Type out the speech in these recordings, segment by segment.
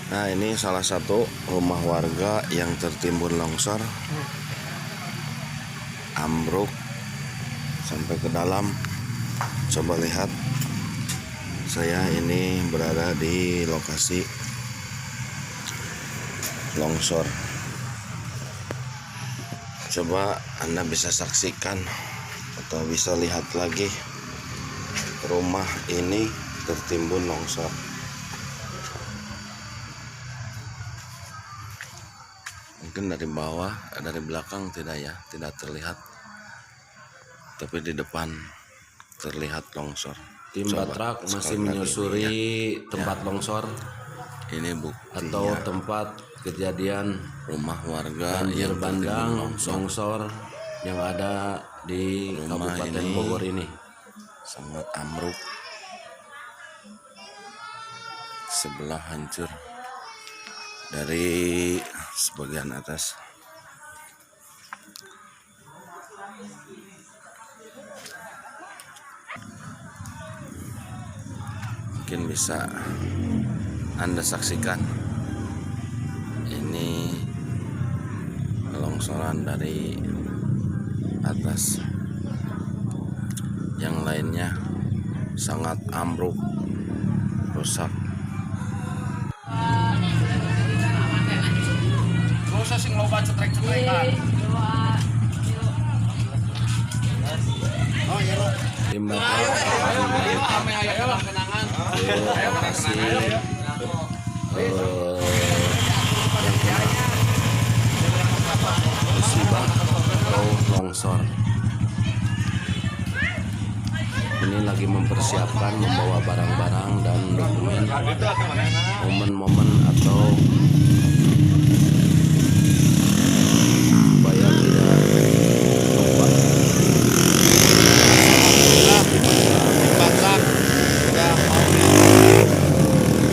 Nah, ini salah satu rumah warga yang tertimbun longsor, ambruk sampai ke dalam. Coba lihat, saya ini berada di lokasi longsor. Coba Anda bisa saksikan atau bisa lihat lagi, rumah ini tertimbun longsor. Mungkin dari bawah, dari belakang tidak ya, tidak terlihat, tapi di depan terlihat longsor. Tim Batrak masih menyusuri tempat longsor Ini buktinya, atau tempat kejadian rumah warga banjir yang bandang tertimbun longsor yang ada di Kabupaten Bogor ini. Sangat ambruk, sebelah hancur dari sebagian atas. Mungkin bisa Anda saksikan, ini longsoran dari atas. Yang lainnya sangat ambruk, rusak. Sing loba cetrek-cetrekan. Tim Batrak musibah atau longsor. Ini lagi mempersiapkan membawa barang-barang dan dokumen, momen-momen atau supaya tidak tumpah. Batrak sudah mau di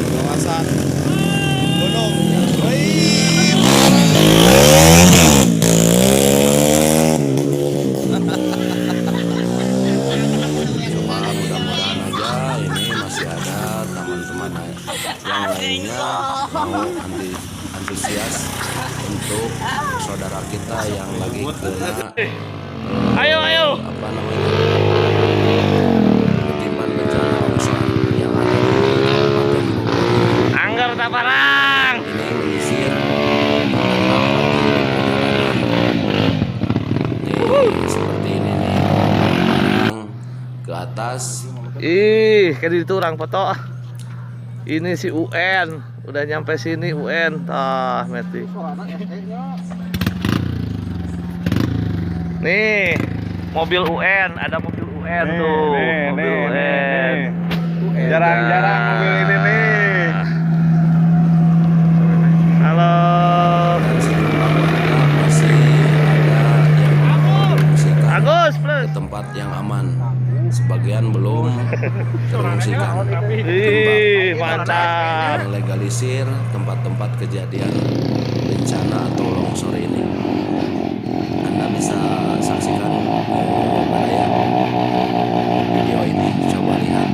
kawasan gunung. Coba mudah-mudahan aja ini masih ada teman-teman yang lainnya mau antusias untuk saudara kita yang lagi kena Ayo. apa namanya, ketiban bencana longsor yang ada di Kabupaten Bogor. Anggar taparang. Ini menyisir seperti ini nih, barang ke atas. Ih, kayak di turang foto. Ini si UN, udah nyampe sini UN. Tah, Meti. Nih, mobil UN, ada mobil UN tuh. Mobil UN. Jarang-jarang mobil ini nih. Halo. Dan sejumlah warga masih ada yang mengungsikan Agus, ke plus. tempat yang aman. Sebagian belum terungsikan. Ih, mantap. Melegalisir tempat-tempat kejadian bencana atau longsor ini. Anda bisa saksikan pada video ini. Coba lihat.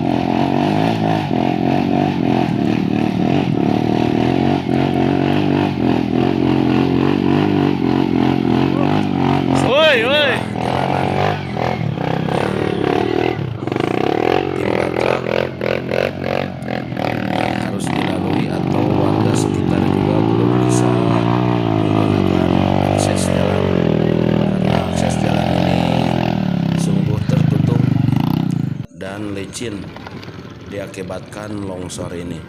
Woi, woi. Tim Batrak yang harus dilalui atau warga sekitar juga belum bisa menggunakan akses jalan, karena akses jalan ini sungguh tertutup dan licin diakibatkan longsor ini.